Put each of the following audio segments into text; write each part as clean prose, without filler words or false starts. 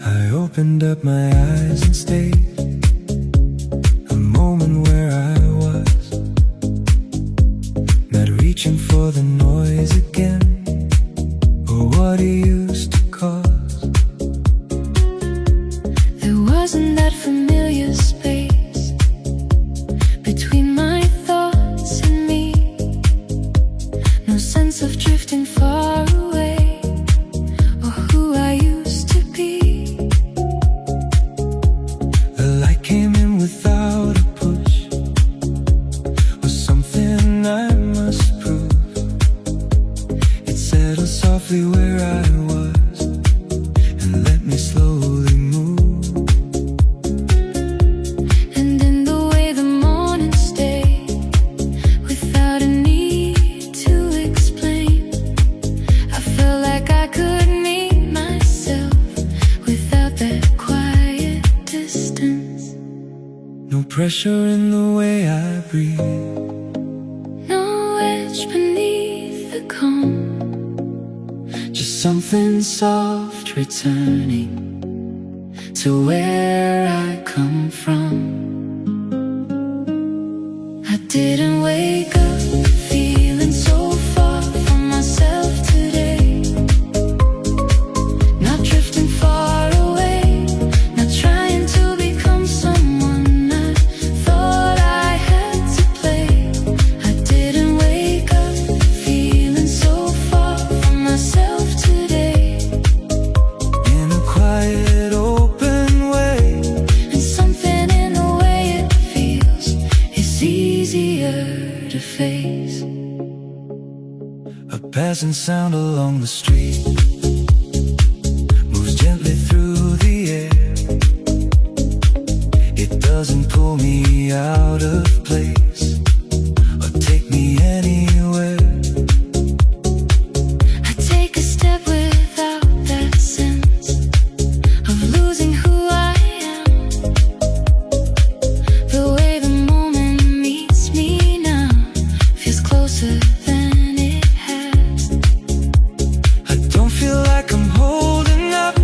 I opened up my eyes and stayed a moment where I was, not reaching for the noise again, or what it used to cause. There wasn't that familiar space between my thoughts and me, no sense of drifting far away, or who I used to be. The light came in without a push, was something I must prove. It settled softly where I was and let me slowly move. And in the way the morning stayed, without a need to explain, I felt like I could meet myself without that quiet distance. No pressure in the way I breathe, No edge beneath the calm, just something soft returning to where I come from. I didn't wake up feeling so far from myself today, not drifting far away, not trying to become someone I thought I had to play. I didn't wake up feeling so far from myself today, In a quiet, open way, and something in the way it feels is easier to face. a passing sound along the street moves gently through the air. It doesn't pull me out of place or take me anywhere. I take a step without that sense of losing who I am. The way the moment meets me now feels closer than it has. I don't feel like I'm holding up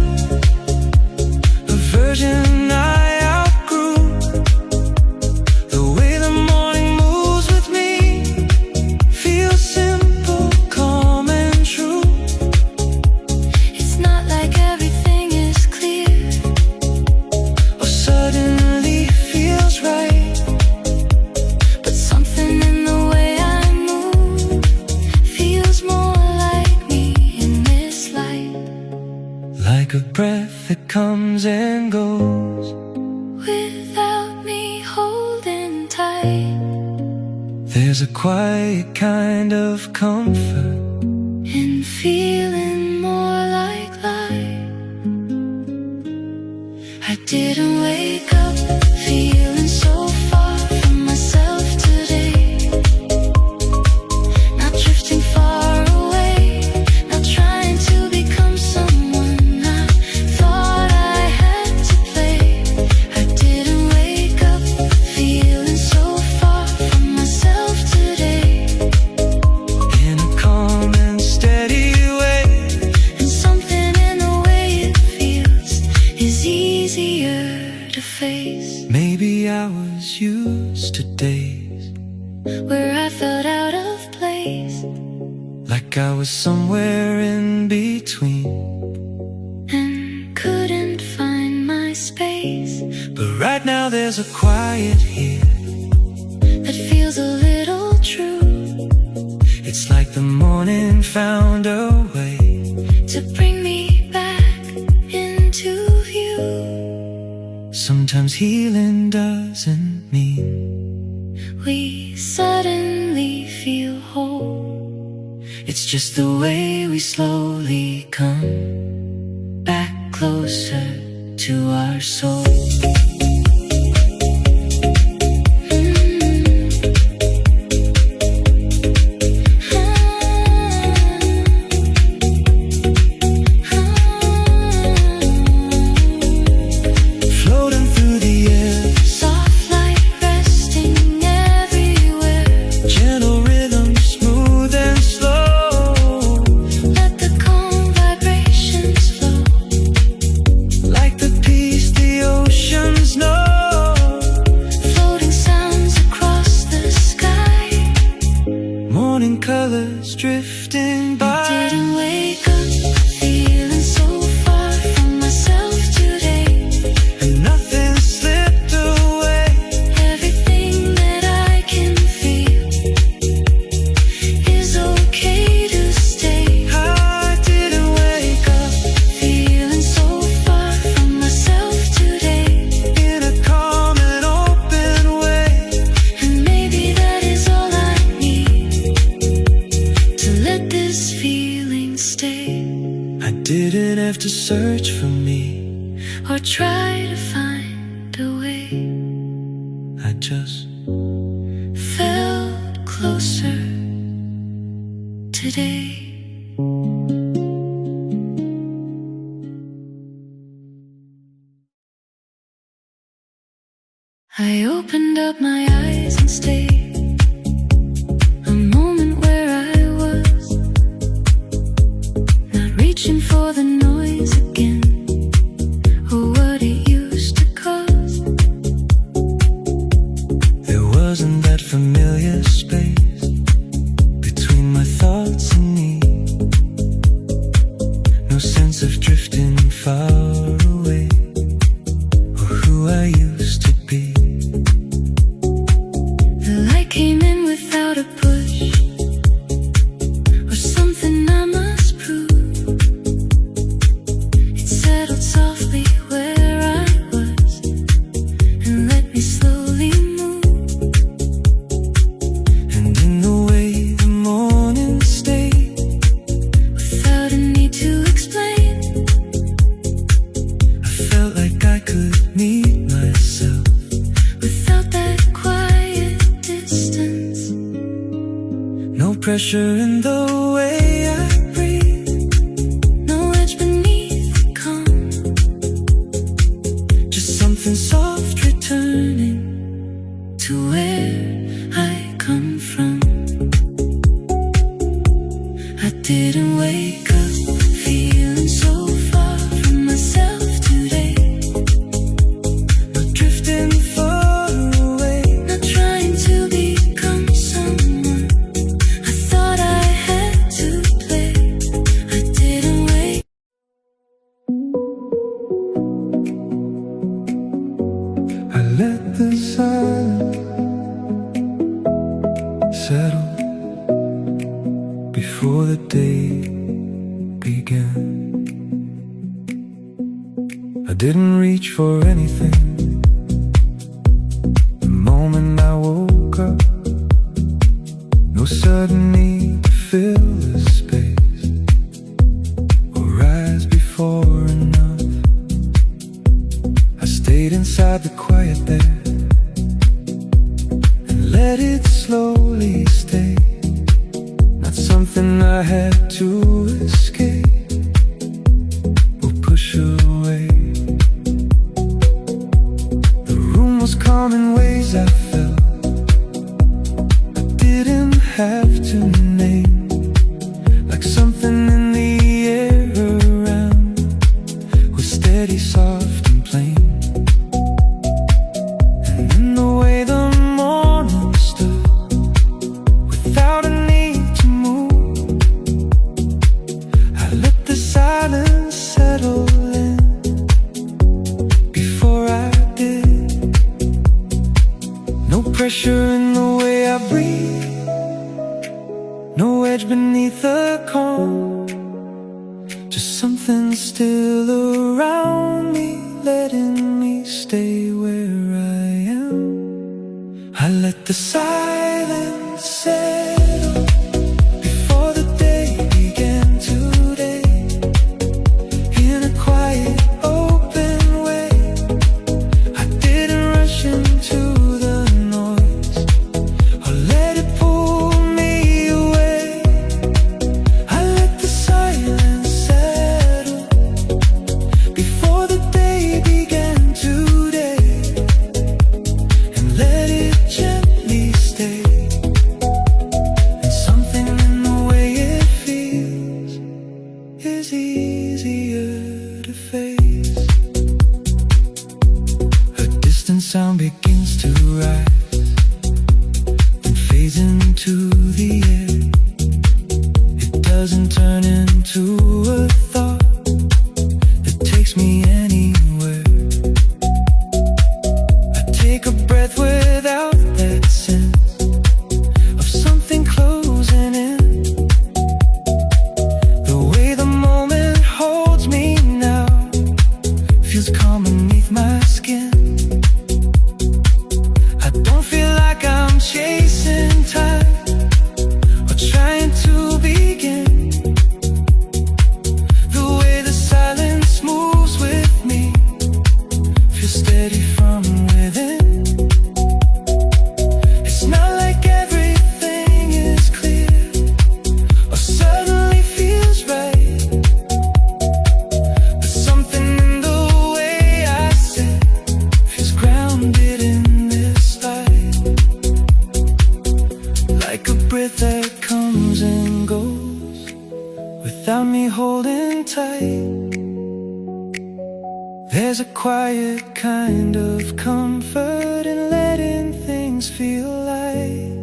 a version I outgrew. The way the morning moves with me feels simple, calm and true. It's not like everything is clear Or suddenly feels right, but something in the way I move feels more like me in this light. like a breath that comes and goes. Without me holding tight, There's a quiet kind of comfort and feeling more like life. I didn't wake up feeling so far from myself today, not drifting far away, not trying to become someone I thought I had to play. I didn't wake up feeling so far from myself today, in a calm and steady way. and something in the way it feels is easier to face. Maybe I was used to days Where I felt out of place like I was somewhere in between. and couldn't find my space, But right now there's a quiet here. that feels a little true, It's like the morning found a way to bring me back into view. Sometimes healing doesn't mean We suddenly feel whole. it's just the way we slowly come back closer to our soul. Floating through the air, Soft light resting everywhere, gentle rhythm, smooth and slow. let the calm vibrations flow. Like or try to find a way. I just felt closer today. I opened up my eyes and stayed a moment where I was, not reaching for the noise again, or what it used to cause. There wasn't that familiar space between my thoughts and me. No sense of drifting far away, or who I used to be. The light came in without a push, or something I must prove. It settled softly where I was, and let me slowly move. And in the way the morning stayed, Without a need to explain, I felt like I could meet myself. without that quiet distance. No pressure in the way I breathe, No edge beneath the calm, just something soft returning to where I come from. I didn't wake up feeling so far from myself today, not drifting far away. not trying to become someone I thought I had to play. I didn't wake. I let the silence settle before the day began. I didn't reach for anything. The moment I woke up, no sudden need to fill the space or rise before enough. I stayed inside the quiet there and let it slowly stay. Not something I had to escape or push away. The room was calm in ways I felt I didn't have to name, like something in the air around was steady, soft and plain. And in the way the morning stood, without a need to move, I let the silence settle in before I did. No pressure in the way I breathe, no edge beneath the calm, just something still around me, letting me stay where I am. I let the silence settle before the day began today, in a quiet, open way. I didn't rush into the noise or let it pull me away. I let the silence settle before the day began today, and let it gently stay. And something in the way it feels is easier to face. A distant sound begins to rise, then fades into the air. It doesn't turn into a thought that takes me anywhere. I take a breath without that sense of something closing in. The way the moment holds me now feels calm beneath my skin. I don't feel like I'm chasing time or trying to begin. The way the silence moves with me There's a quiet kind of comfort in letting things feel light.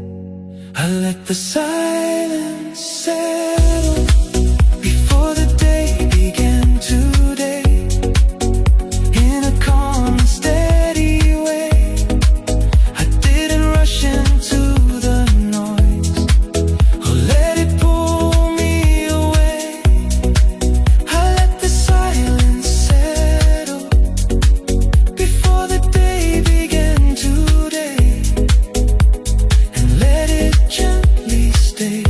I let the silence settle before the day began today. In a calm and steady way, I didn't rush into the noise or let it pull me away. I let the silence settle before the day began today, and let it gently stay.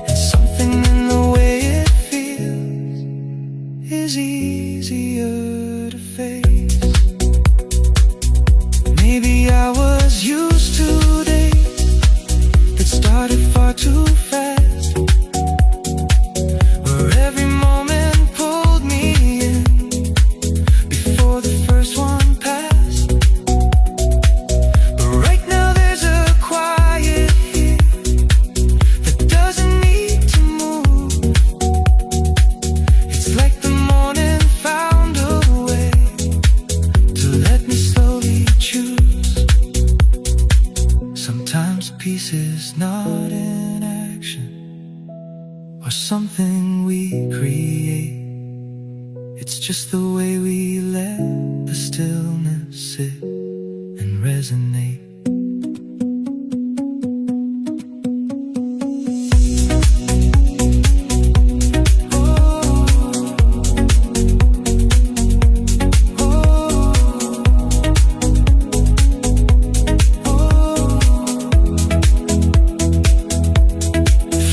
And something in the way it feels is easier to face. Maybe I was used to days that started far too fast, where every moment pulled me in before the first one passed. But right now there's a quiet here that doesn't need to move. It's like the morning found a way to let me slowly choose. Sometimes peace is not in action or something we create. It's just the way we let the stillness sit and resonate.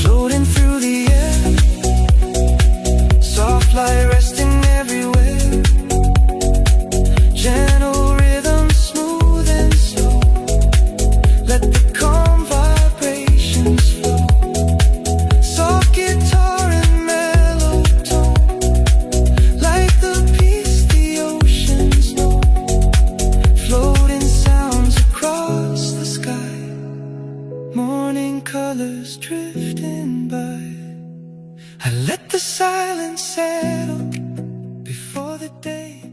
Floating through the air, soft light resting everywhere. Gentle rhythm, smooth and slow. Let the calm vibrations flow. Soft guitar and mellow tone, like the peace the oceans know. Floating sounds across the sky, morning colors drifting by. I let the silence settle before the day